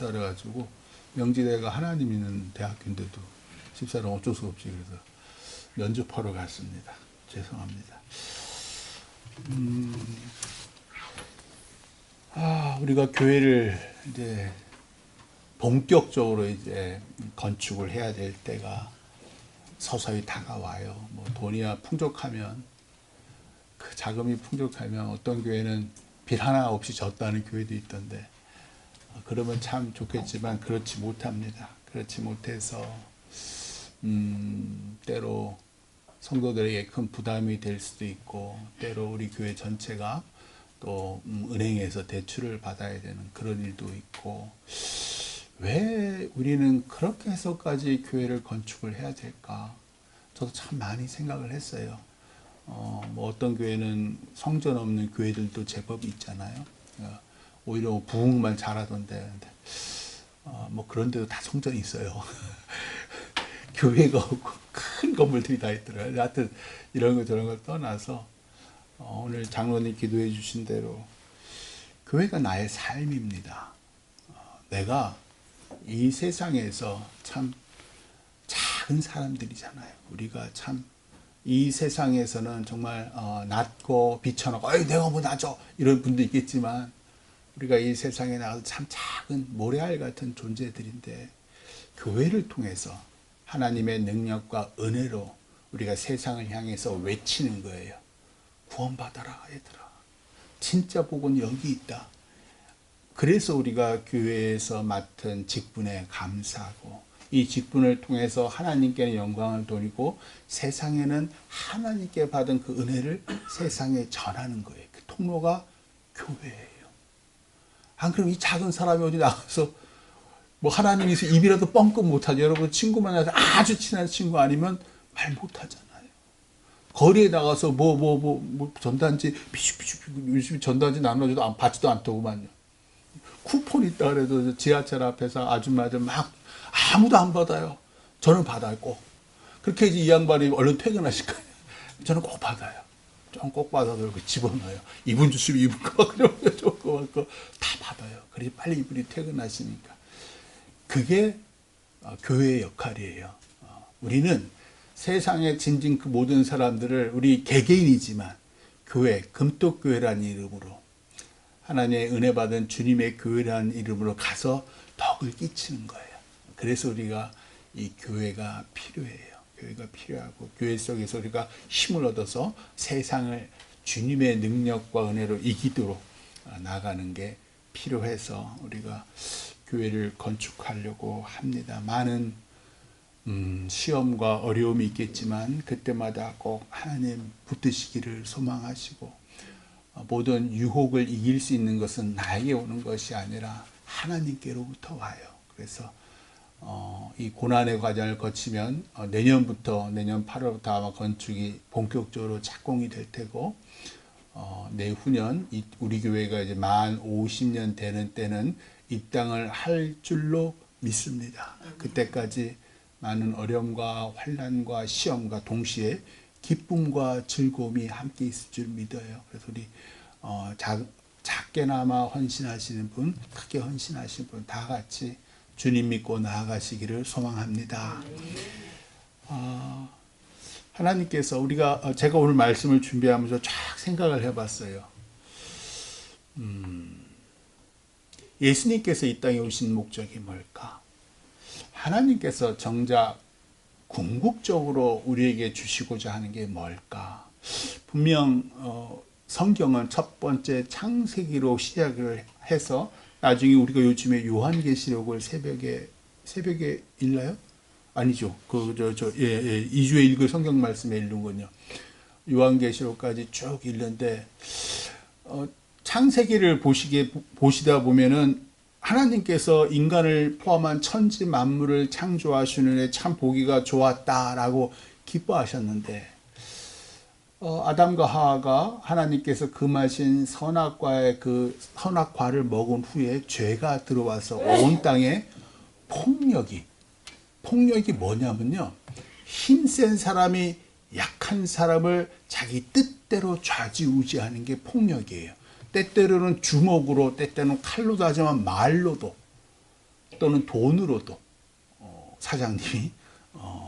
한다 그래가지고 명지대가 하나님 있는 대학교인데도 집사람 어쩔 수 없이 그래서 면접하러 갔습니다. 죄송합니다. 우리가 교회를 이제 본격적으로 이제 건축을 해야 될 때가 서서히 다가와요. 뭐 돈이야 풍족하면, 그 자금이 풍족하면 어떤 교회는 빚 하나 없이 졌다는 교회도 있던데, 그러면 참 좋겠지만 그렇지 못합니다. 그렇지 못해서 때로 성도들에게 큰 부담이 될 수도 있고, 때로 우리 교회 전체가 또 은행에서 대출을 받아야 되는 그런 일도 있고, 왜 우리는 그렇게 해서까지 교회를 건축을 해야 될까? 저도 참 많이 생각을 했어요. 뭐 어떤 교회는 성전 없는 교회들도 제법 있잖아요. 오히려 부흥만 잘하던데, 뭐 그런 데도 다 성전이 있어요. 교회가 없고 큰 건물들이 다 있더라고요. 하여튼 이런 거 저런 걸 떠나서 오늘 장로님 기도해 주신 대로 교회가 나의 삶입니다. 내가 이 세상에서 참 작은 사람들이잖아요. 우리가 참 이 세상에서는 정말 낮고 비천하고 내가 뭐 낮아 이런 분도 있겠지만, 우리가 이 세상에 나가서 참 작은 모래알 같은 존재들인데, 교회를 통해서 하나님의 능력과 은혜로 우리가 세상을 향해서 외치는 거예요. 구원받아라 얘들아. 진짜 복은 여기 있다. 그래서 우리가 교회에서 맡은 직분에 감사하고, 이 직분을 통해서 하나님께는 영광을 돌리고 세상에는 하나님께 받은 그 은혜를 세상에 전하는 거예요. 그 통로가 교회예요. 안 그러면 이 작은 사람이 어디 나가서 뭐 하나님이 있어 입이라도 뻥끗 못하죠. 여러분 친구 만나서 아주 친한 친구 아니면 말 못하잖아요. 거리에 나가서 뭐 전단지 비슈비슈 열심히 전단지 나눠줘도 받지도 않더구만요. 쿠폰 있다 그래도 지하철 앞에서 아줌마들 막 아무도 안 받아요. 저는 받아요, 꼭. 그렇게 이제 이 양반이 얼른 퇴근하실 거예요. 저는 꼭 받아요. 좀 꼭 받아서 이렇게 집어넣어요. 이분 주시면 이분 거, 그러면 조금 다 받아요. 그래서 빨리 이분이 퇴근하시니까. 그게 교회의 역할이에요. 우리는 세상에 진진 그 모든 사람들을 우리 개개인이지만 교회, 금떡교회라는 이름으로, 하나님의 은혜 받은 주님의 교회라는 이름으로 가서 덕을 끼치는 거예요. 그래서 우리가 이 교회가 필요해요. 교회가 필요하고, 교회 속에서 우리가 힘을 얻어서 세상을 주님의 능력과 은혜로 이기도록 나가는 게 필요해서 우리가 교회를 건축하려고 합니다. 많은 시험과 어려움이 있겠지만 그때마다 꼭 하나님 붙드시기를 소망하시고, 모든 유혹을 이길 수 있는 것은 나에게 오는 것이 아니라 하나님께로부터 와요. 그래서 이 고난의 과정을 거치면 내년부터, 내년 8월부터 아마 건축이 본격적으로 착공이 될 테고, 내후년 우리 교회가 이제 만 50년 되는 때는 입당을 할 줄로 믿습니다. 그때까지 많은 어려움과 환난과 시험과 동시에 기쁨과 즐거움이 함께 있을 줄 믿어요. 그래서 우리 작게나마 헌신하시는 분, 크게 헌신하시는 분 다 같이 주님 믿고 나아가시기를 소망합니다. 하나님께서 제가 오늘 말씀을 준비하면서 쫙 생각을 해봤어요. 예수님께서 이 땅에 오신 목적이 뭘까? 하나님께서 정작 궁극적으로 우리에게 주시고자 하는 게 뭘까? 분명 성경은 첫 번째 창세기로 시작을 해서 나중에 우리가 요즘에 요한계시록을 새벽에 읽나요? 아니죠. 2주에 읽을 성경 말씀에 읽는군요. 요한계시록까지 쭉 읽는데, 창세기를 보시다 보면은 하나님께서 인간을 포함한 천지 만물을 창조하시는 참 보기가 좋았다라고 기뻐하셨는데, 아담과 하와가 하나님께서 금하신 선악과의 그 선악과를 먹은 후에 죄가 들어와서 온 땅에 폭력이 뭐냐면요, 힘센 사람이 약한 사람을 자기 뜻대로 좌지우지하는 게 폭력이에요. 때때로는 주먹으로, 때때로는 칼로도 하지만 말로도. 또는 돈으로도 사장님이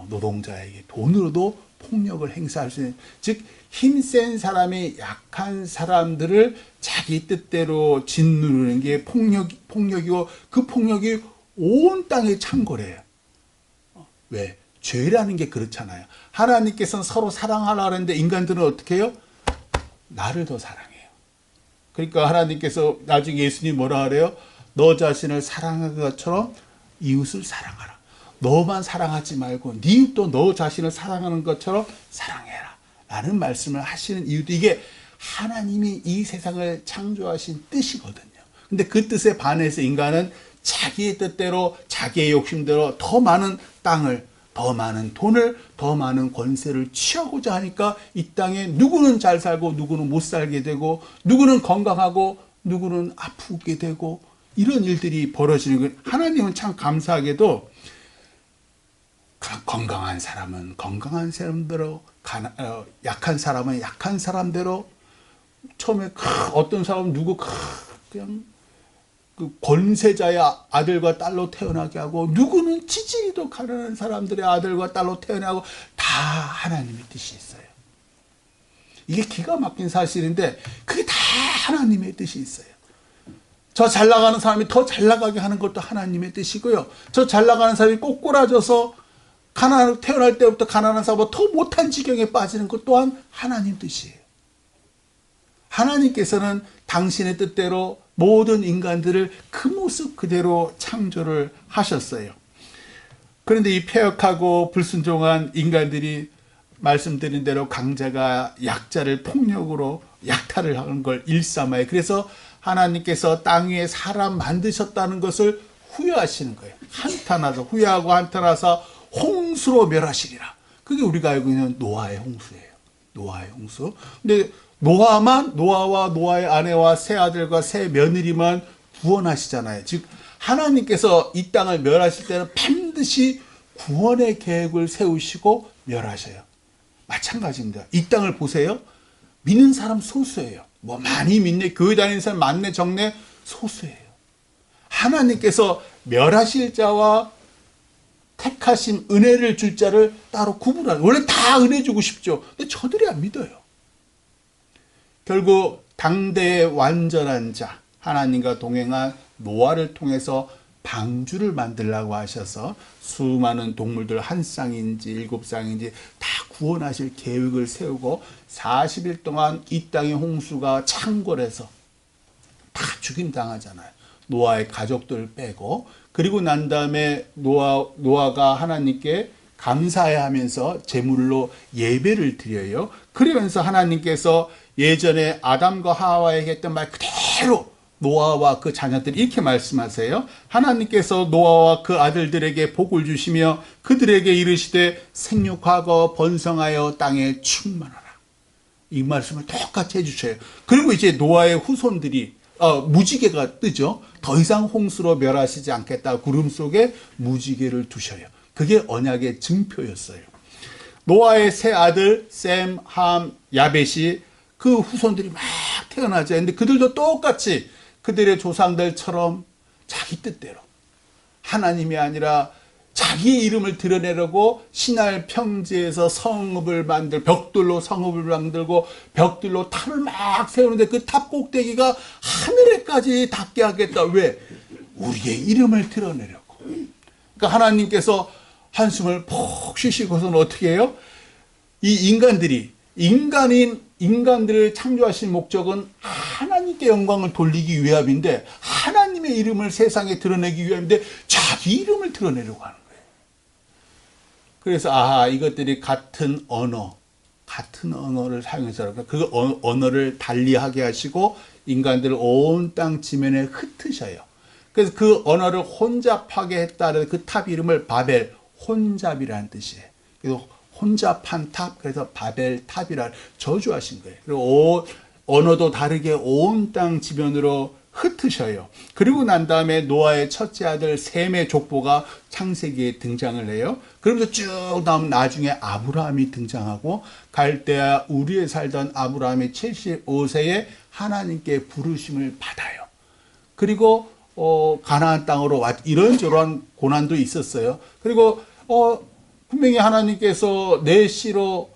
노동자에게 돈으로도 폭력을 행사할 수 있는, 즉 힘센 사람이 약한 사람들을 자기 뜻대로 짓누르는 게 폭력이고, 그 폭력이 온 땅에 창궐해요. 왜? 죄라는 게 그렇잖아요. 하나님께서는 서로 사랑하려고 하는데 인간들은 어떻게 해요? 나를 더 사랑해요. 그러니까 하나님께서 나중에 예수님이 뭐라 그래요? 너 자신을 사랑한 것처럼 이웃을 사랑하라. 너만 사랑하지 말고 네 이웃도 너 자신을 사랑하는 것처럼 사랑해라 라는 말씀을 하시는 이유도, 이게 하나님이 이 세상을 창조하신 뜻이거든요. 근데 그 뜻에 반해서 인간은 자기의 뜻대로, 자기의 욕심대로 더 많은 땅을, 더 많은 돈을, 더 많은 권세를 취하고자 하니까 이 땅에 누구는 잘 살고 누구는 못 살게 되고, 누구는 건강하고 누구는 아프게 되고, 이런 일들이 벌어지는 거예요. 하나님은 참 감사하게도 건강한 사람은 건강한 사람대로, 약한 사람은 약한 사람대로, 처음에 어떤 사람은 그냥 그 권세자의 아들과 딸로 태어나게 하고, 누구는 지지리도 가난한 사람들의 아들과 딸로 태어나고, 다 하나님의 뜻이 있어요. 이게 기가 막힌 사실인데 그게 다 하나님의 뜻이 있어요. 저 잘 나가는 사람이 더 잘 나가게 하는 것도 하나님의 뜻이고요. 저 잘 나가는 사람이 꼬꾸라져서 태어날 때부터 가난한 사람보다 더 못한 지경에 빠지는 것 또한 하나님 뜻이에요. 하나님께서는 당신의 뜻대로 모든 인간들을 그 모습 그대로 창조를 하셨어요. 그런데 이 패역하고 불순종한 인간들이 말씀드린 대로 강자가 약자를 폭력으로 약탈을 하는 걸 일삼아요. 그래서 하나님께서 땅 위에 사람 만드셨다는 것을 후회하시는 거예요. 한탄하서, 후회하고 한탄하서 홍수로 멸하시리라. 그게 우리가 알고 있는 노아의 홍수예요. 노아의 홍수. 근데 노아와 노아의 아내와 세 아들과 세 며느리만 구원하시잖아요. 즉 하나님께서 이 땅을 멸하실 때는 반드시 구원의 계획을 세우시고 멸하셔요. 마찬가지입니다. 이 땅을 보세요. 믿는 사람 소수예요. 뭐 많이 믿네, 교회 다니는 사람 많네, 적네, 소수예요. 하나님께서 멸하실 자와 택하신 은혜를 줄 자를 따로 구분하는, 원래 다 은혜 주고 싶죠. 근데 저들이 안 믿어요. 결국 당대의 완전한 자, 하나님과 동행한 노아를 통해서 방주를 만들라고 하셔서 수많은 동물들 한 쌍인지 일곱 쌍인지 다 구원하실 계획을 세우고 40일 동안 이 땅의 홍수가 창궐해서 다 죽임당하잖아요. 노아의 가족들 빼고. 그리고 난 다음에 노아가 하나님께 감사해야 하면서 제물로 예배를 드려요. 그러면서 하나님께서 예전에 아담과 하와에게 했던 말 그대로 노아와 그 자녀들이 이렇게 말씀하세요. 하나님께서 노아와 그 아들들에게 복을 주시며 그들에게 이르시되 생육하고 번성하여 땅에 충만하라. 이 말씀을 똑같이 해주셔요. 그리고 이제 노아의 후손들이 무지개가 뜨죠. 더 이상 홍수로 멸하시지 않겠다. 구름 속에 무지개를 두셔요. 그게 언약의 증표였어요. 노아의 세 아들 셈, 함, 야벳이 그 후손들이 막 태어나죠. 근데 그들도 똑같이 그들의 조상들처럼 자기 뜻대로 하나님이 아니라 자기의 이름을 드러내려고 신할 평지에서 벽돌로 성읍을 만들고 벽돌로 탑을 막 세우는데 그 탑 꼭대기가 하늘에까지 닿게 하겠다. 왜? 우리의 이름을 드러내려고. 그러니까 하나님께서 한숨을 푹 쉬시고서는 어떻게 해요? 이 인간들을 창조하신 목적은 하나님께 영광을 돌리기 위함인데, 하나님의 이름을 세상에 드러내기 위함인데 자기 이름을 드러내려고 하는 거예요. 그래서 이것들이 같은 언어를 사용해서 그 언어를 달리하게 하시고 인간들을 온 땅 지면에 흩으셔요. 그래서 그 언어를 혼잡하게 했다는 그 탑 이름을 바벨, 혼잡이라는 뜻이에요. 그래서 혼잡한 탑, 그래서 바벨 탑이라 저주하신 거예요. 그리고 언어도 다르게 온 땅 지면으로 흩으셔요. 그리고 난 다음에 노아의 첫째 아들 셈의 족보가 창세기에 등장을 해요. 그러면서 쭉 나오면 나중에 아브라함이 등장하고, 갈대아 우리에 살던 아브라함이 75세에 하나님께 부르심을 받아요. 그리고 가나안 땅으로 이런저런 고난도 있었어요. 그리고 분명히 하나님께서 내 씨로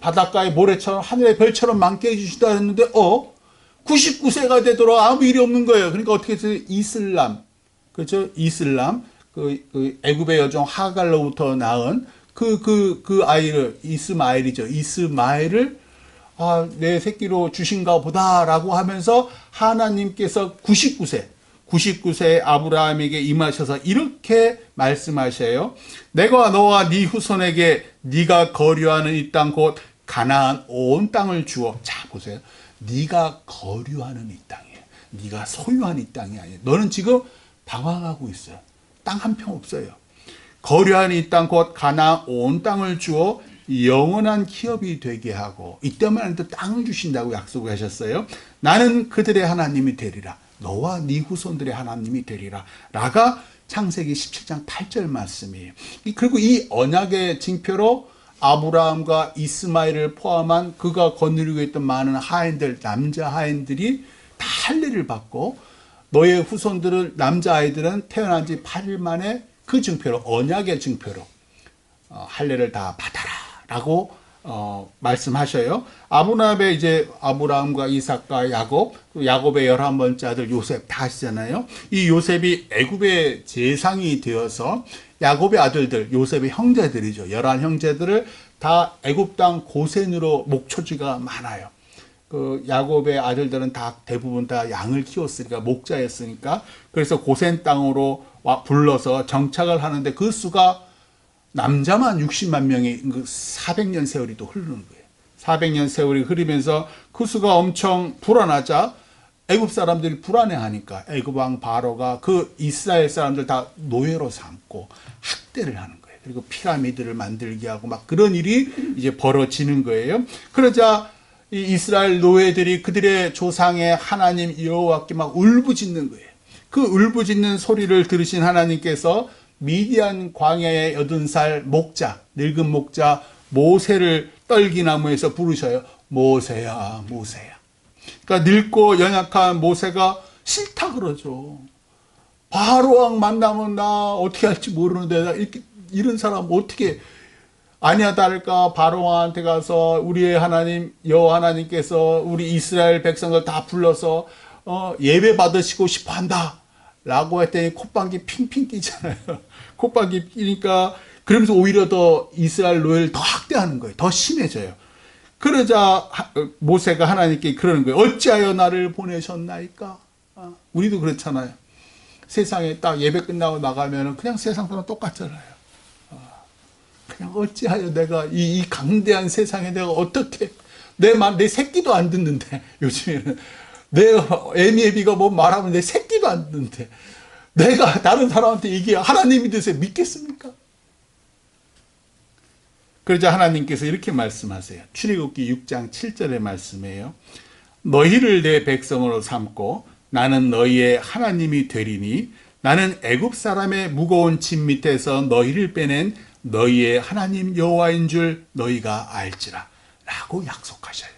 바닷가의 모래처럼 하늘의 별처럼 많게 해주시다 했는데 99세가 되도록 아무 일이 없는 거예요. 그러니까 어떻게 해서 이슬람, 그렇죠? 이슬람, 그 애굽의 여종 하갈로부터 낳은 그 아이를, 이스마엘이죠. 이스마엘을 내 새끼로 주신가 보다라고 하면서 하나님께서 99세 아브라함에게 임하셔서 이렇게 말씀하셔요. 내가 너와 네 후손에게 네가 거류하는 이 땅 곧 가나안 온 땅을 주어. 자, 보세요. 네가 거류하는 이 땅이에요. 네가 소유한 이 땅이 아니에요. 너는 지금 방황하고 있어요. 땅 한 평 없어요. 거류하는 이 땅 곧 가나안 온 땅을 주어 영원한 기업이 되게 하고, 이때만 해도 땅을 주신다고 약속을 하셨어요. 나는 그들의 하나님이 되리라. 너와 네 후손들의 하나님이 되리라. 라가 창세기 17장 8절 말씀이에요. 그리고 이 언약의 징표로 아브라함과 이스마엘을 포함한 그가 거느리고 있던 많은 하인들, 남자 하인들이 다 할례를 받고, 너의 후손들은, 남자아이들은 태어난 지 8일 만에 그 증표로, 언약의 증표로 할례를 다 받아라 라고 말씀하셔요. 아브라함의 이제 아브라함과 이삭과 야곱, 야곱의 11번째 아들 요셉 다 아시잖아요. 이 요셉이 애굽의 제상이 되어서 야곱의 아들들, 요셉의 형제들이죠. 11형제들을 다 애굽 땅 고센으로 목초지가 많아요. 그 야곱의 아들들은 다 대부분 다 양을 키웠으니까, 목자였으니까, 그래서 고센 땅으로 불러서 정착을 하는데 그 수가 남자만 60만 명이 400년 세월이 또 흐르는 거예요. 400년 세월이 흐르면서 그 수가 엄청 불어나자 애굽 사람들이 불안해하니까 애굽 왕 바로가 그 이스라엘 사람들 다 노예로 삼고 학대를 하는 거예요. 그리고 피라미드를 만들게 하고 막 그런 일이 이제 벌어지는 거예요. 그러자 이 이스라엘 노예들이 그들의 조상의 하나님 여호와께 막 울부짖는 거예요. 그 울부짖는 소리를 들으신 하나님께서 미디안 광야의 80살 목자, 늙은 목자 모세를 떨기나무에서 부르셔요. 모세야, 모세야. 그러니까 늙고 연약한 모세가 싫다 그러죠. 바로 왕 만나면 나 어떻게 할지 모르는데 이런 사람 어떻게, 아니야 다를까 바로 왕한테 가서 우리의 하나님 여호와 하나님께서 우리 이스라엘 백성을 다 불러서 예배 받으시고 싶어 한다 라고 했더니 콧방귀 핑핑 끼잖아요. 콧방귀 끼니까 그러면서 오히려 더 이스라엘 노예를 더 학대하는 거예요. 더 심해져요. 그러자 모세가 하나님께 그러는 거예요. 어찌하여 나를 보내셨나이까? 우리도 그렇잖아요. 세상에 딱 예배 끝나고 나가면 그냥 세상 사람 똑같잖아요. 그냥 어찌하여 내가 이 강대한 세상에 내가 어떻게 내 새끼도 안 듣는데, 요즘에는 내 애미애비가 뭐 말하면 내 새끼도 안 듣는데 내가 다른 사람한테 이게 하나님이 되세요 믿겠습니까? 그러자 하나님께서 이렇게 말씀하세요. 출애굽기 6장 7절의 말씀이에요. 너희를 내 백성으로 삼고 나는 너희의 하나님이 되리니 나는 애굽 사람의 무거운 짐 밑에서 너희를 빼낸 너희의 하나님 여호와인 줄 너희가 알지라 라고 약속하셔요.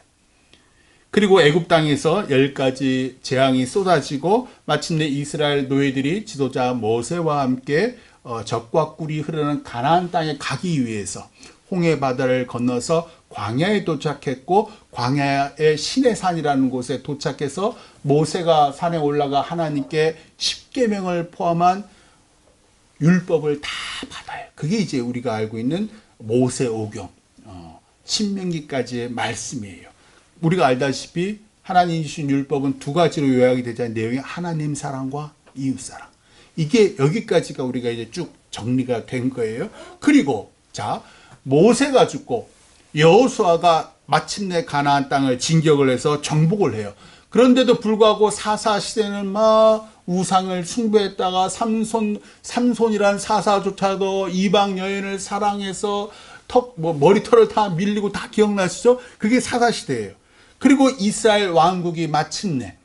그리고 애굽 땅에서 10가지 재앙이 쏟아지고 마침내 이스라엘 노예들이 지도자 모세와 함께 젖과 꿀이 흐르는 가나안 땅에 가기 위해서 홍해 바다를 건너서 광야에 도착했고, 광야의 시내산이라는 곳에 도착해서 모세가 산에 올라가 하나님께 십계명을 포함한 율법을 다 받아요. 그게 이제 우리가 알고 있는 모세오경, 신명기까지의 말씀이에요. 우리가 알다시피 하나님이 주신 율법은 두 가지로 요약이 되잖아요. 내용이 하나님 사랑과 이웃 사랑. 이게 여기까지가 우리가 이제 쭉 정리가 된 거예요. 그리고 자, 모세가 죽고 여호수아가 마침내 가나안 땅을 진격을 해서 정복을 해요. 그런데도 불구하고 사사 시대는 막 우상을 숭배했다가 삼손이라는 사사조차도 이방 여인을 사랑해서 머리털을 다 밀리고 다 기억나시죠? 그게 사사 시대예요. 그리고 이스라엘 왕국이 마침내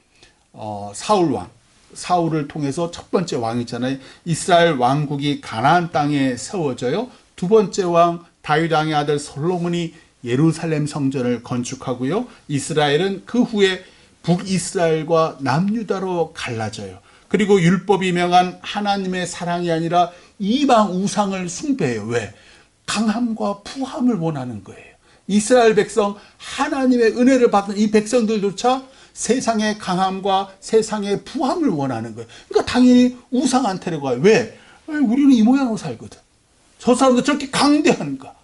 사울을 통해서 첫 번째 왕이잖아요. 이스라엘 왕국이 가나안 땅에 세워져요. 두 번째 왕 다윗 왕의 아들 솔로몬이 예루살렘 성전을 건축하고요. 이스라엘은 그 후에 북이스라엘과 남유다로 갈라져요. 그리고 율법이 명한 하나님의 사랑이 아니라 이방 우상을 숭배해요. 왜? 강함과 부함을 원하는 거예요. 이스라엘 백성, 하나님의 은혜를 받은 이 백성들조차 세상의 강함과 세상의 부함을 원하는 거예요. 그러니까 당연히 우상한테로 가요. 왜? 우리는 이 모양으로 살거든. 저 사람도 저렇게 강대한가.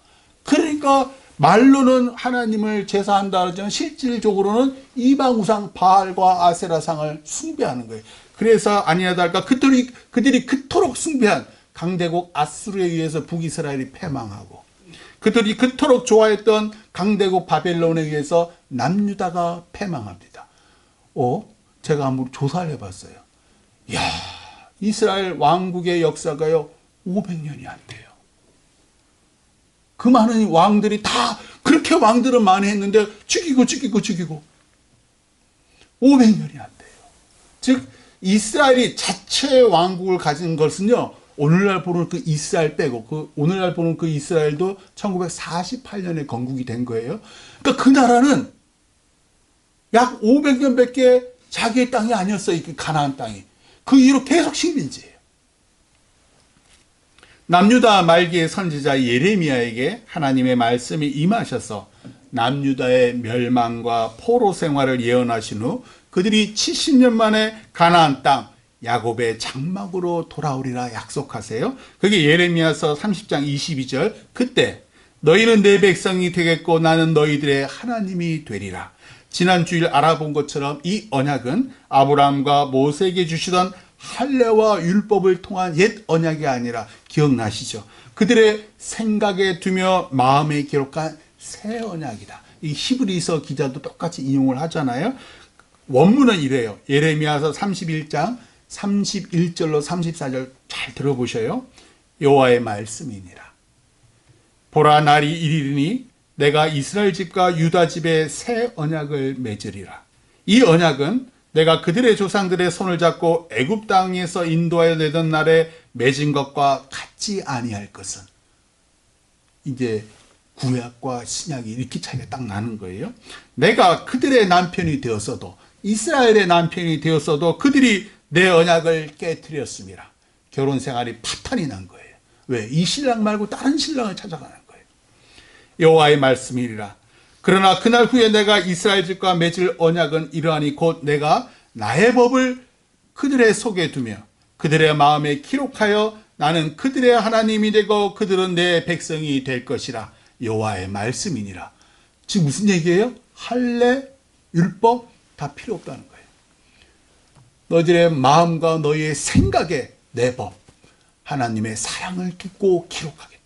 그러니까 말로는 하나님을 제사한다 하지만 실질적으로는 이방 우상 바알과 아세라상을 숭배하는 거예요. 그래서 아니하다 할까 그들이 그토록 숭배한 강대국 아수르에 의해서 북이스라엘이 패망하고, 그들이 그토록 좋아했던 강대국 바벨론에 의해서 남유다가 패망합니다. 제가 한번 조사를 해봤어요. 이야, 이스라엘 왕국의 역사가요 500년이 안 돼요. 그 많은 왕들이 다 그렇게 왕들은 많이 했는데 죽이고 500년이 안 돼요. 즉 이스라엘이 자체의 왕국을 가진 것은요, 오늘날 보는 그 이스라엘 빼고, 오늘날 보는 그 이스라엘도 1948년에 건국이 된 거예요. 그러니까 그 나라는 약 500년밖에 자기의 땅이 아니었어요. 그 가나안 땅이. 그 이후로 계속 식민지예요. 남유다 말기의 선지자 예레미야에게 하나님의 말씀이 임하셔서 남유다의 멸망과 포로 생활을 예언하신 후 그들이 70년 만에 가나안 땅 야곱의 장막으로 돌아오리라 약속하세요. 그게 예레미야서 30장 22절. 그때 너희는 내 백성이 되겠고 나는 너희들의 하나님이 되리라. 지난 주일 알아본 것처럼 이 언약은 아브라함과 모세에게 주시던 할례와 율법을 통한 옛 언약이 아니라, 기억나시죠? 그들의 생각에 두며 마음에 기록한 새 언약이다. 이 히브리서 기자도 똑같이 인용을 하잖아요. 원문은 이래요. 예레미야서 31장 31절로 34절 잘 들어보셔요. 여호와의 말씀이니라. 보라, 날이 이르리니 내가 이스라엘 집과 유다 집에 새 언약을 맺으리라. 이 언약은 내가 그들의 조상들의 손을 잡고 애굽 땅에서 인도하여 내던 날에 맺은 것과 같지 아니할 것은. 이제 구약과 신약이 이렇게 차이가 딱 나는 거예요. 내가 그들의 남편이 되었어도, 이스라엘의 남편이 되었어도 그들이 내 언약을 깨뜨렸습니다. 결혼 생활이 파탄이 난 거예요. 왜? 이 신랑 말고 다른 신랑을 찾아가는 거예요. 여호와의 말씀이리라. 그러나 그날 후에 내가 이스라엘 집과 맺을 언약은 이러하니 곧 내가 나의 법을 그들의 속에 두며 그들의 마음에 기록하여 나는 그들의 하나님이 되고 그들은 내 백성이 될 것이라. 여호와의 말씀이니라. 지금 무슨 얘기예요? 할례, 율법 다 필요 없다는 거예요. 너희들의 마음과 너희의 생각에 내 법, 하나님의 사랑을 두고 기록하겠다.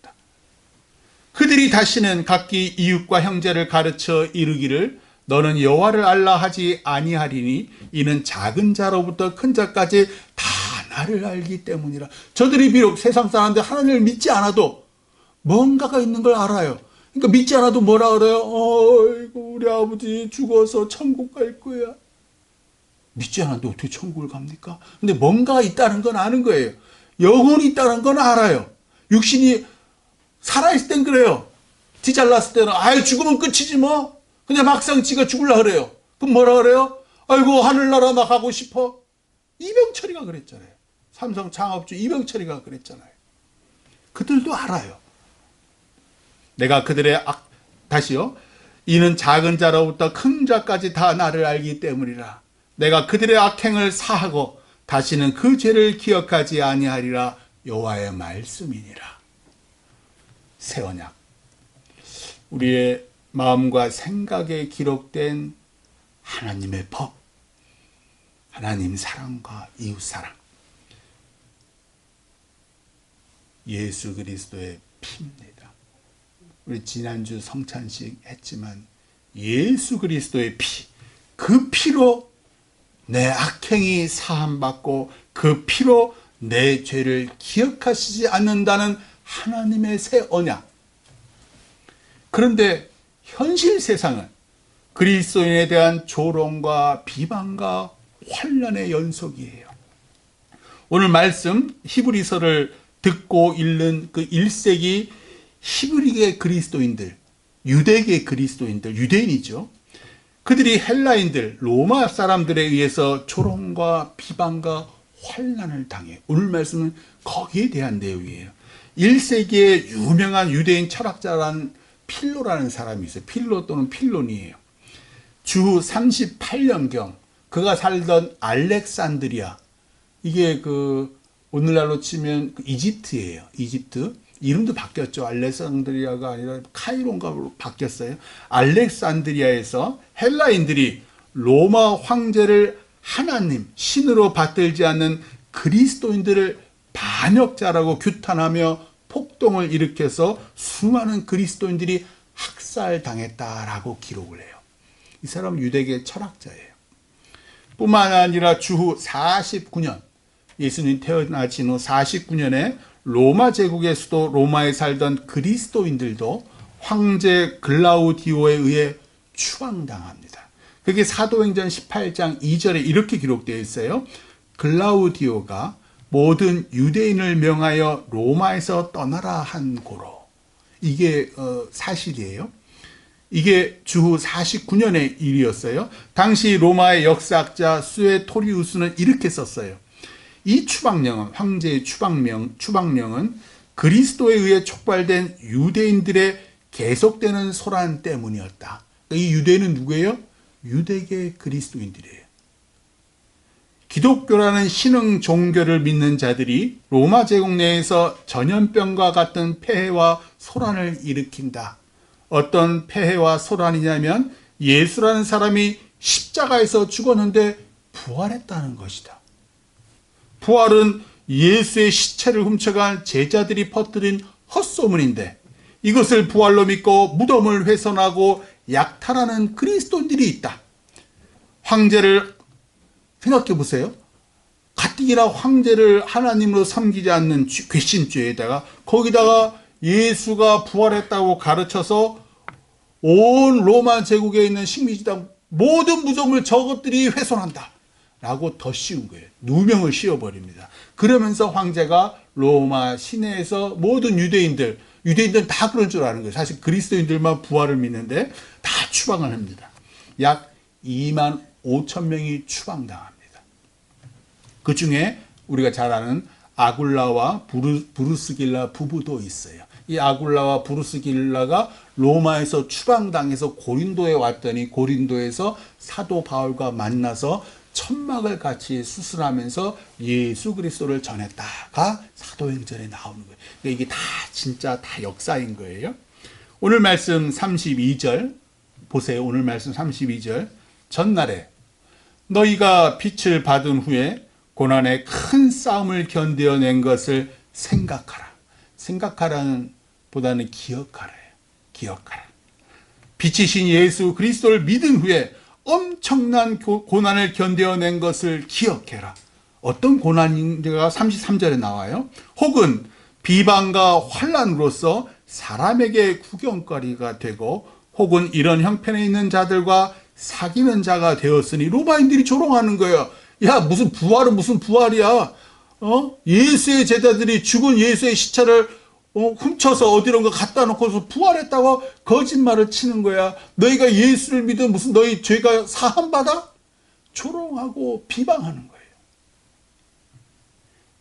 그들이 다시는 각기 이웃과 형제를 가르쳐 이르기를 너는 여호와를 알라 하지 아니하리니 이는 작은 자로부터 큰 자까지 다 나를 알기 때문이라. 저들이 비록 세상 사람들 하나님을 믿지 않아도 뭔가가 있는 걸 알아요. 그러니까 믿지 않아도 뭐라 그래요? 어이구, 우리 아버지 죽어서 천국 갈 거야. 믿지 않아도 어떻게 천국을 갑니까? 근데 뭔가가 있다는 건 아는 거예요. 영혼이 있다는 건 알아요. 육신이 살아있을 땐 그래요. 지 잘났을 때는 아이 죽으면 끝이지 뭐. 근데 막상 지가 죽으려고 그래요. 그럼 뭐라 그래요? 아이고 하늘나라 나 가고 싶어. 이병철이가 그랬잖아요. 삼성 창업주 이병철이가 그랬잖아요. 그들도 알아요. 내가 그들의 다시요. 이는 작은 자로부터 큰 자까지 다 나를 알기 때문이라. 내가 그들의 악행을 사하고 다시는 그 죄를 기억하지 아니하리라. 여호와의 말씀이니라. 새 언약. 우리의 마음과 생각에 기록된 하나님의 법, 하나님 사랑과 이웃 사랑, 예수 그리스도의 피입니다. 우리 지난주 성찬식 했지만 예수 그리스도의 피, 그 피로 내 악행이 사함받고 그 피로 내 죄를 기억하시지 않는다는 하나님의 새 언약. 그런데 현실 세상은 그리스도인에 대한 조롱과 비방과 환난의 연속이에요. 오늘 말씀 히브리서를 듣고 읽는 그 1세기 히브리계 그리스도인들, 유대계 그리스도인들, 유대인이죠. 그들이 헬라인들, 로마 사람들에 의해서 조롱과 비방과 환난을 당해. 오늘 말씀은 거기에 대한 내용이에요. 1세기에 유명한 유대인 철학자라는 필로라는 사람이 있어요. 필로 또는 필론이에요. 주 38년경 그가 살던 알렉산드리아, 이게 오늘날로 치면 이집트예요. 이집트. 이름도 바뀌었죠. 알렉산드리아가 아니라 카이로인가로 바뀌었어요. 알렉산드리아에서 헬라인들이 로마 황제를 하나님, 신으로 받들지 않는 그리스도인들을 반역자라고 규탄하며 폭동을 일으켜서 수많은 그리스도인들이 학살당했다라고 기록을 해요. 이 사람은 유대계 철학자예요. 뿐만 아니라 주후 49년, 예수님 태어나신 후 49년에 로마 제국의 수도 로마에 살던 그리스도인들도 황제 글라우디오에 의해 추방당합니다. 그게 사도행전 18장 2절에 이렇게 기록되어 있어요. 글라우디오가 모든 유대인을 명하여 로마에서 떠나라 한 고로. 이게 사실이에요. 이게 주후 49년의 일이었어요. 당시 로마의 역사학자 수에토리우스는 이렇게 썼어요. 이 추방령은, 황제의 추방령은 그리스도에 의해 촉발된 유대인들의 계속되는 소란 때문이었다. 이 유대인은 누구예요? 유대계 그리스도인들이에요. 기독교라는 신흥 종교를 믿는 자들이 로마 제국 내에서 전염병과 같은 폐해와 소란을 일으킨다. 어떤 폐해와 소란이냐면 예수라는 사람이 십자가에서 죽었는데 부활했다는 것이다. 부활은 예수의 시체를 훔쳐간 제자들이 퍼뜨린 헛소문인데 이것을 부활로 믿고 무덤을 훼손하고 약탈하는 그리스도인들이 있다. 황제를 생각해 보세요. 가뜩이나 황제를 하나님으로 섬기지 않는 괘씸죄에다가 거기다가 예수가 부활했다고 가르쳐서 온 로마 제국에 있는 식민지당 모든 무덤을 저것들이 훼손한다 라고 더 씌운 거예요. 누명을 씌워버립니다. 그러면서 황제가 로마 시내에서 모든 유대인들은 다 그런 줄 아는 거예요. 사실 그리스도인들만 부활을 믿는데 다 추방을 합니다. 약 2만 5천 명이 추방당합니다. 그 중에 우리가 잘 아는 아굴라와 브루스길라 부부도 있어요. 이 아굴라와 브루스길라가 로마에서 추방당해서 고린도에 왔더니 고린도에서 사도 바울과 만나서 천막을 같이 수술하면서 예수 그리스도를 전했다가 사도행전에 나오는 거예요. 그러니까 이게 다 진짜 다 역사인 거예요. 오늘 말씀 32절 보세요. 오늘 말씀 32절. 전날에 너희가 빛을 받은 후에 고난의 큰 싸움을 견뎌낸 것을 생각하라. 생각하라는 보다는 기억하라예요. 기억하라. 빛이신 예수 그리스도를 믿은 후에 엄청난 고난을 견뎌낸 것을 기억해라. 어떤 고난인가 33절에 나와요. 혹은 비방과 환난으로서 사람에게 구경거리가 되고 혹은 이런 형편에 있는 자들과 사귀는 자가 되었으니 로마인들이 조롱하는 거예요. 야, 무슨 부활은 무슨 부활이야. 예수의 제자들이 죽은 예수의 시체를 훔쳐서 어디론가 갖다 놓고서 부활했다고 거짓말을 치는 거야. 너희가 예수를 믿으면 무슨 너희 죄가 사함받아? 조롱하고 비방하는 거예요.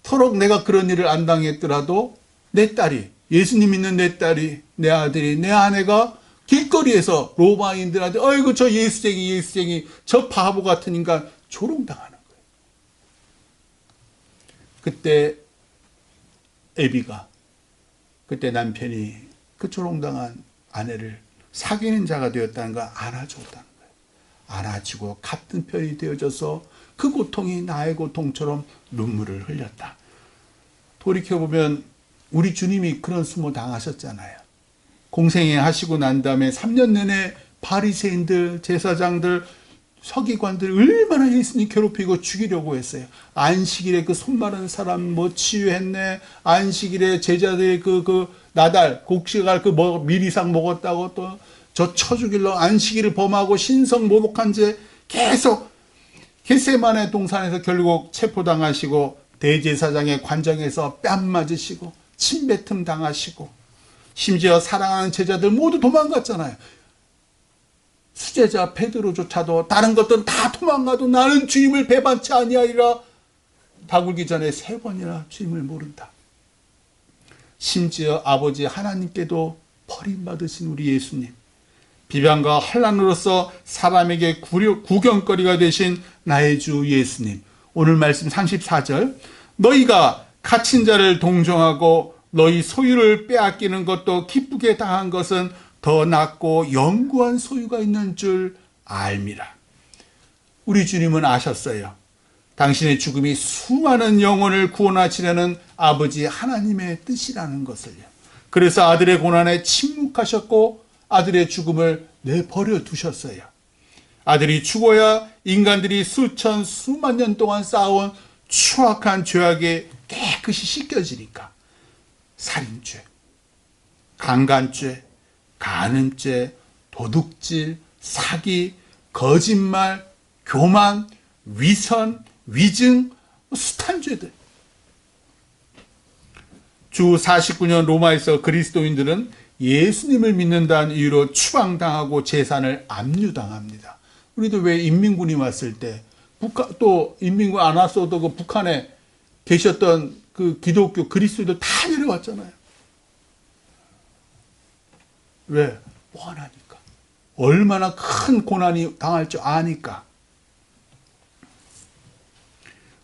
터록 내가 그런 일을 안 당했더라도 내 딸이, 예수님 믿는 내 딸이, 내 아들이, 내 아내가 길거리에서 로마인들한테 어이구 저 예수쟁이 저 바보 같은 인간 조롱당하는 거예요. 그때 애비가, 그때 남편이 그 조롱당한 아내를 사귀는 자가 되었다는 걸 안아줬다는 거예요. 안아주고 같은 편이 되어져서 그 고통이 나의 고통처럼 눈물을 흘렸다. 돌이켜보면 우리 주님이 그런 수모 당하셨잖아요. 공생애 하시고 난 다음에 3년 내내 바리새인들, 제사장들, 서기관들 얼마나 예수님 괴롭히고 죽이려고 했어요. 안식일에 그 손 마른 사람 치유했네. 안식일에 제자들의 그 나달, 곡식알 미리상 먹었다고 또 저 쳐 죽일러 안식일을 범하고 신성 모독한 죄 계속 겟세마네 동산에서 결국 체포당하시고 대제사장의 관정에서 뺨 맞으시고 침뱉음 당하시고 심지어 사랑하는 제자들 모두 도망갔잖아요. 수제자 베드로조차도 다른 것들은 다 도망가도 나는 주님을 배반치 아니하리라 다 굴기 전에 3번이나 주님을 모른다. 심지어 아버지 하나님께도 버림받으신 우리 예수님, 비방과 환난으로서 사람에게 구경거리가 되신 나의 주 예수님, 오늘 말씀 34절, 너희가 갇힌 자를 동정하고 너희 소유를 빼앗기는 것도 기쁘게 당한 것은 더 낫고 영구한 소유가 있는 줄 알미라. 우리 주님은 아셨어요. 당신의 죽음이 수많은 영혼을 구원하시려는 아버지 하나님의 뜻이라는 것을요. 그래서 아들의 고난에 침묵하셨고 아들의 죽음을 내버려 두셨어요. 아들이 죽어야 인간들이 수만 년 동안 쌓아온 추악한 죄악에 깨끗이 씻겨지니까 살인죄, 강간죄, 간음죄, 도둑질, 사기, 거짓말, 교만, 위선, 위증, 숱한 죄들. 주 49년 로마에서 그리스도인들은 예수님을 믿는다는 이유로 추방당하고 재산을 압류당합니다. 우리도 왜 인민군이 왔을 때 또 인민군 안 왔어도 그 북한에 계셨던 그 기독교 그리스도인들 다 내려왔잖아요. 왜? 뻔하니까. 얼마나 큰 고난이 당할 줄 아니까.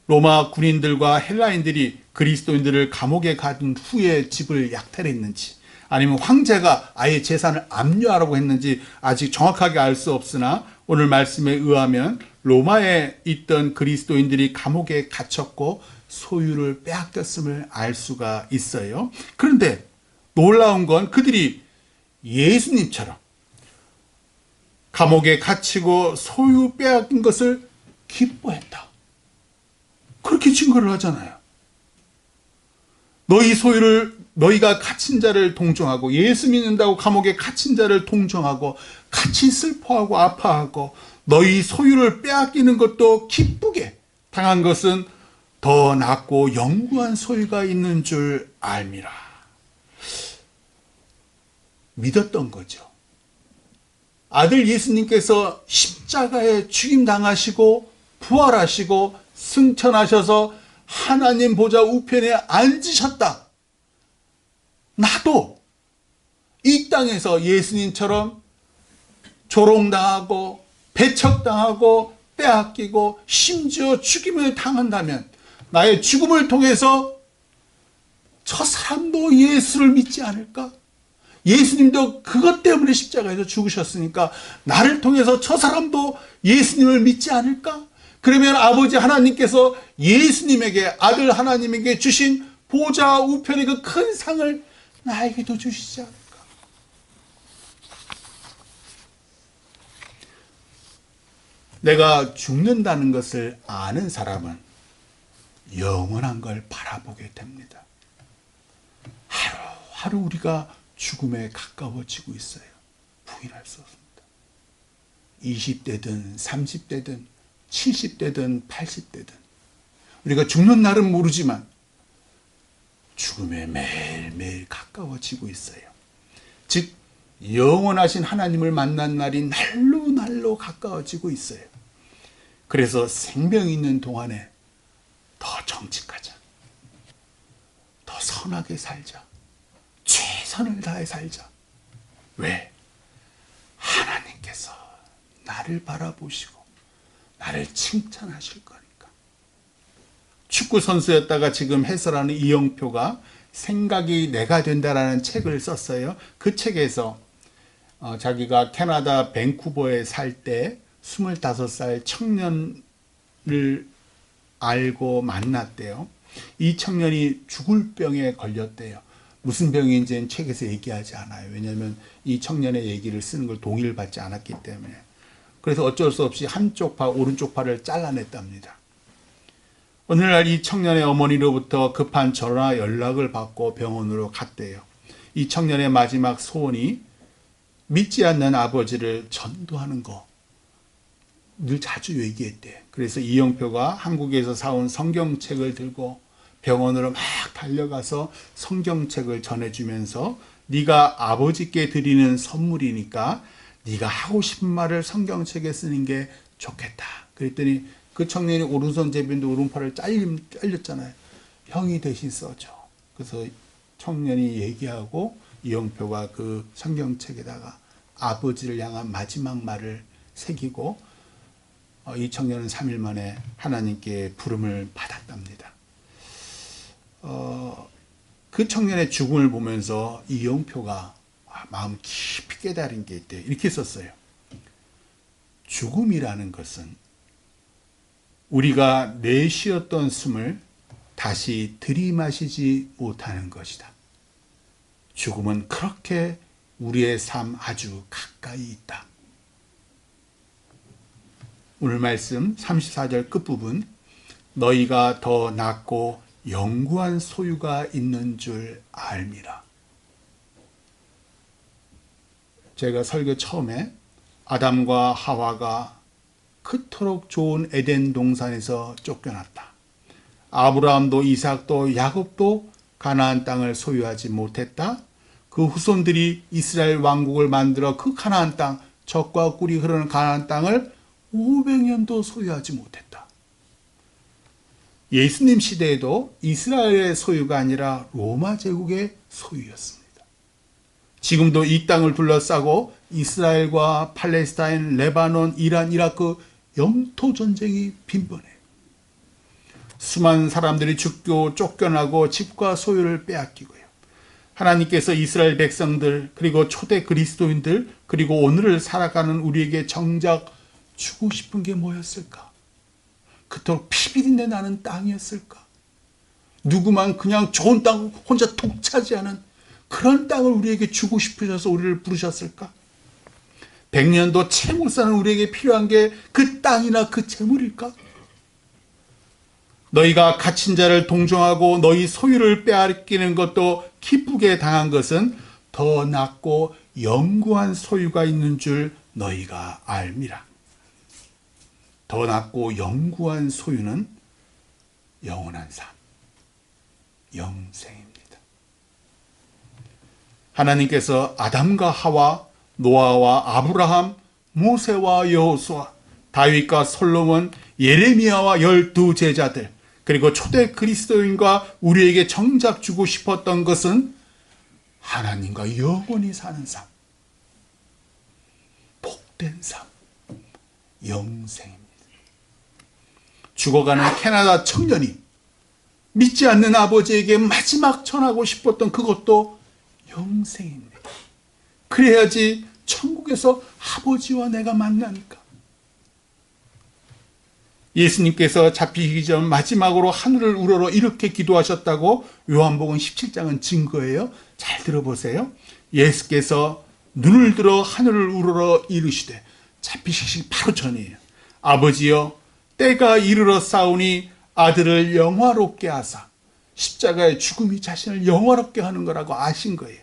로마 군인들과 헬라인들이 그리스도인들을 감옥에 가둔 후에 집을 약탈했는지, 아니면 황제가 아예 재산을 압류하라고 했는지 아직 정확하게 알 수 없으나 오늘 말씀에 의하면 로마에 있던 그리스도인들이 감옥에 갇혔고 소유를 빼앗겼음을 알 수가 있어요. 그런데 놀라운 건 그들이 예수님처럼 감옥에 갇히고 소유 빼앗긴 것을 기뻐했다. 그렇게 증거를 하잖아요. 너희가 갇힌 자를 동정하고, 예수 믿는다고 감옥에 갇힌 자를 동정하고 같이 슬퍼하고 아파하고 너희 소유를 빼앗기는 것도 기쁘게 당한 것은 더 낫고 영구한 소유가 있는 줄 알미라. 믿었던 거죠. 아들 예수님께서 십자가에 죽임당하시고 부활하시고 승천하셔서 하나님 보좌 우편에 앉으셨다. 나도 이 땅에서 예수님처럼 조롱당하고 배척당하고 빼앗기고 심지어 죽임을 당한다면 나의 죽음을 통해서 저 사람도 예수를 믿지 않을까? 예수님도 그것 때문에 십자가에서 죽으셨으니까 나를 통해서 저 사람도 예수님을 믿지 않을까? 그러면 아버지 하나님께서 예수님에게, 아들 하나님에게 주신 보좌 우편의 그 큰 상을 나에게도 주시지 않을까? 내가 죽는다는 것을 아는 사람은 영원한 걸 바라보게 됩니다. 하루하루 우리가 죽음에 가까워지고 있어요. 부인할 수 없습니다. 20대든 30대든 70대든 80대든 우리가 죽는 날은 모르지만 죽음에 매일매일 가까워지고 있어요. 즉 영원하신 하나님을 만난 날이 날로 가까워지고 있어요. 그래서 생명이 있는 동안에 더 정직하자, 더 선하게 살자, 최선을 다해 살자. 왜? 하나님께서 나를 바라보시고 나를 칭찬하실 거니까. 축구 선수였다가 지금 해설하는 이영표가 생각이 내가 된다라는 책을 썼어요. 그 책에서 자기가 캐나다 밴쿠버에 살 때 25살 청년을 알고 만났대요. 이 청년이 죽을 병에 걸렸대요. 무슨 병인지는 책에서 얘기하지 않아요. 왜냐하면 이 청년의 얘기를 쓰는 걸 동의를 받지 않았기 때문에. 그래서 어쩔 수 없이 한쪽 파, 오른쪽 팔을 잘라냈답니다. 오늘날 이 청년의 어머니로부터 급한 전화 연락을 받고 병원으로 갔대요. 이 청년의 마지막 소원이 믿지 않는 아버지를 전도하는 거. 늘 자주 얘기했대. 그래서 이영표가 한국에서 사온 성경책을 들고 병원으로 막 달려가서 성경책을 전해주면서 네가 아버지께 드리는 선물이니까 네가 하고 싶은 말을 성경책에 쓰는 게 좋겠다. 그랬더니 그 청년이 오른손 제비인데 오른팔을 잘렸잖아요. 형이 대신 써줘. 그래서 청년이 얘기하고 이영표가 그 성경책에다가 아버지를 향한 마지막 말을 새기고 이 청년은 3일 만에 하나님께 부름을 받았답니다. 그 청년의 죽음을 보면서 이영표가 마음 깊이 깨달은 게 있대요. 이렇게 썼어요. 죽음이라는 것은 우리가 내쉬었던 숨을 다시 들이마시지 못하는 것이다. 죽음은 그렇게 우리의 삶 아주 가까이 있다. 오늘 말씀 34절 끝부분, 너희가 더 낫고 영구한 소유가 있는 줄 알미라. 제가 설교 처음에 아담과 하와가 그토록 좋은 에덴 동산에서 쫓겨났다. 아브라함도 이삭도 야곱도 가나안 땅을 소유하지 못했다. 그 후손들이 이스라엘 왕국을 만들어 그 가나안 땅, 젖과 꿀이 흐르는 가나안 땅을 500년도 소유하지 못했다. 예수님 시대에도 이스라엘의 소유가 아니라 로마 제국의 소유였습니다. 지금도 이 땅을 둘러싸고 이스라엘과 팔레스타인, 레바논, 이란, 이라크 영토 전쟁이 빈번해요. 수많은 사람들이 죽고 쫓겨나고 집과 소유를 빼앗기고요. 하나님께서 이스라엘 백성들, 그리고 초대 그리스도인들, 그리고 오늘을 살아가는 우리에게 정작 주고 싶은 게 뭐였을까? 그토록 피비린내 나는 땅이었을까? 누구만 그냥 좋은 땅 혼자 독차지하는 그런 땅을 우리에게 주고 싶으셔서 우리를 부르셨을까? 100년도 채 못 사는 우리에게 필요한 게 그 땅이나 그 재물일까? 너희가 갇힌 자를 동정하고 너희 소유를 빼앗기는 것도 기쁘게 당한 것은 더 낫고 영구한 소유가 있는 줄 너희가 알미라. 더 낫고 영구한 소유는 영원한 삶, 영생입니다. 하나님께서 아담과 하와, 노아와 아브라함, 모세와 여호수아, 다윗과 솔로몬, 예레미야와 12 제자들, 그리고 초대 그리스도인과 우리에게 정작 주고 싶었던 것은 하나님과 영원히 사는 삶, 복된 삶, 영생입니다. 죽어가는 캐나다 청년이 믿지 않는 아버지에게 마지막 전하고 싶었던 그것도 영생입니다. 그래야지 천국에서 아버지와 내가 만나니까. 예수님께서 잡히기 전 마지막으로 하늘을 우러러 이렇게 기도하셨다고 요한복음 17장은 증거예요. 잘 들어보세요. 예수께서 눈을 들어 하늘을 우러러 이르시되, 잡히시기 바로 전이에요. 아버지여, 때가 이르러 싸우니 아들을 영화롭게 하사, 십자가의 죽음이 자신을 영화롭게 하는 거라고 아신 거예요.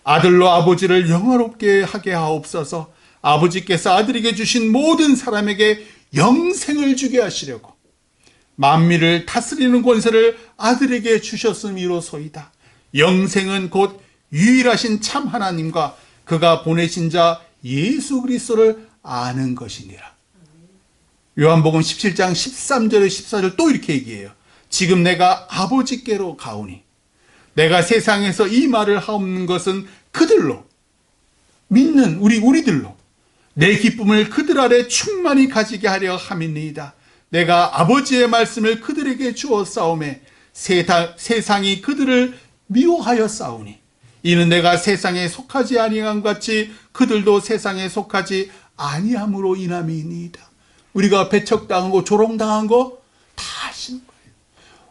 아들로 아버지를 영화롭게 하게 하옵소서. 아버지께서 아들에게 주신 모든 사람에게 영생을 주게 하시려고 만민을 다스리는 권세를 아들에게 주셨음이로소이다. 영생은 곧 유일하신 참 하나님과 그가 보내신 자 예수 그리스도를 아는 것이니라. 요한복음 17장 13절에 14절 또 이렇게 얘기해요. 지금 내가 아버지께로 가오니 내가 세상에서 이 말을 하옵는 것은 그들로, 믿는 우리들로 내 기쁨을 그들 아래 충만히 가지게 하려 함이니이다. 내가 아버지의 말씀을 그들에게 주어 싸움에 세상이 그들을 미워하여 싸우니 이는 내가 세상에 속하지 아니함 같이 그들도 세상에 속하지 아니함으로 인함이니이다. 우리가 배척당한 조롱당한 거 다 아시는 거예요.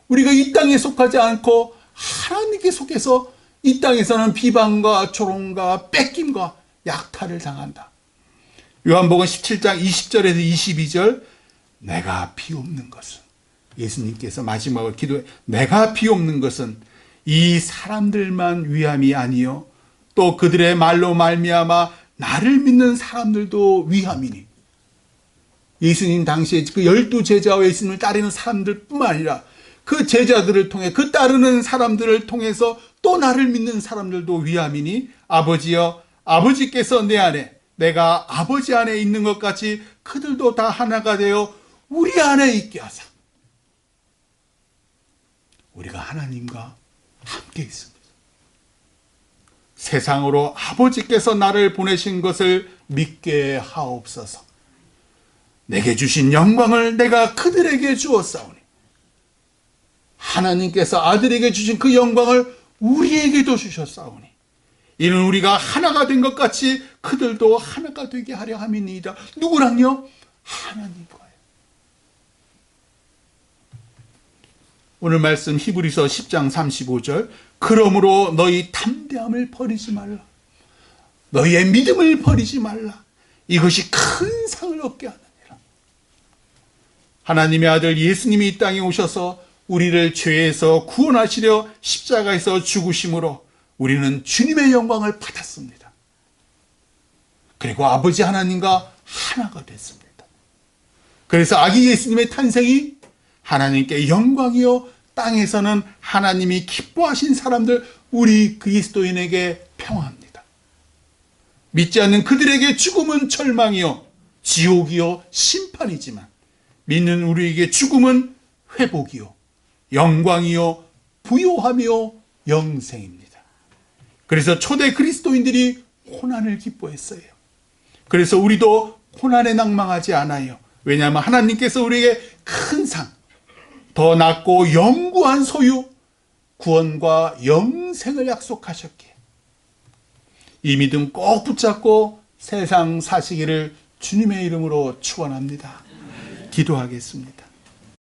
우리가 이 땅에 속하지 않고 하나님께 속해서 이 땅에서는 비방과 조롱과 뺏김과 약탈을 당한다. 요한복음 17장 20절에서 22절, 내가 비옵는 것은, 예수님께서 마지막으로 기도해, 내가 비옵는 것은 이 사람들만 위함이 아니요 또 그들의 말로 말미암아 나를 믿는 사람들도 위함이니. 예수님 당시에 그 12 제자와 예수님을 따르는 사람들뿐만 아니라 그 제자들을 통해 그 따르는 사람들을 통해서 또 나를 믿는 사람들도 위함이니 아버지여, 아버지께서 내 안에 내가 아버지 안에 있는 것 같이 그들도 다 하나가 되어 우리 안에 있게 하사 우리가 하나님과 함께 있습니다. 세상으로 아버지께서 나를 보내신 것을 믿게 하옵소서. 내게 주신 영광을 내가 그들에게 주었사오니 하나님께서 아들에게 주신 그 영광을 우리에게도 주셨사오니 이는 우리가 하나가 된 것 같이 그들도 하나가 되게 하려 함이니이다. 누구랑요? 하나님과요. 오늘 말씀 히브리서 10장 35절 그러므로 너희 담대함을 버리지 말라. 너희의 믿음을 버리지 말라. 이것이 큰 상을 얻게 하느니라. 하나님의 아들 예수님이 이 땅에 오셔서 우리를 죄에서 구원하시려 십자가에서 죽으심으로 우리는 주님의 영광을 받았습니다. 그리고 아버지 하나님과 하나가 됐습니다. 그래서 아기 예수님의 탄생이 하나님께 영광이요 땅에서는 하나님이 기뻐하신 사람들 우리 그리스도인에게 평화합니다. 믿지 않는 그들에게 죽음은 절망이요 지옥이요 심판이지만 믿는 우리에게 죽음은 회복이요 영광이요 부요함이요 영생입니다. 그래서 초대 그리스도인들이 고난을 기뻐했어요. 그래서 우리도 고난에 낭망하지 않아요. 왜냐하면 하나님께서 우리에게 큰 상, 더 낫고 영구한 소유, 구원과 영생을 약속하셨기에 이 믿음 꼭 붙잡고 세상 사시기를 주님의 이름으로 축원합니다. 기도하겠습니다.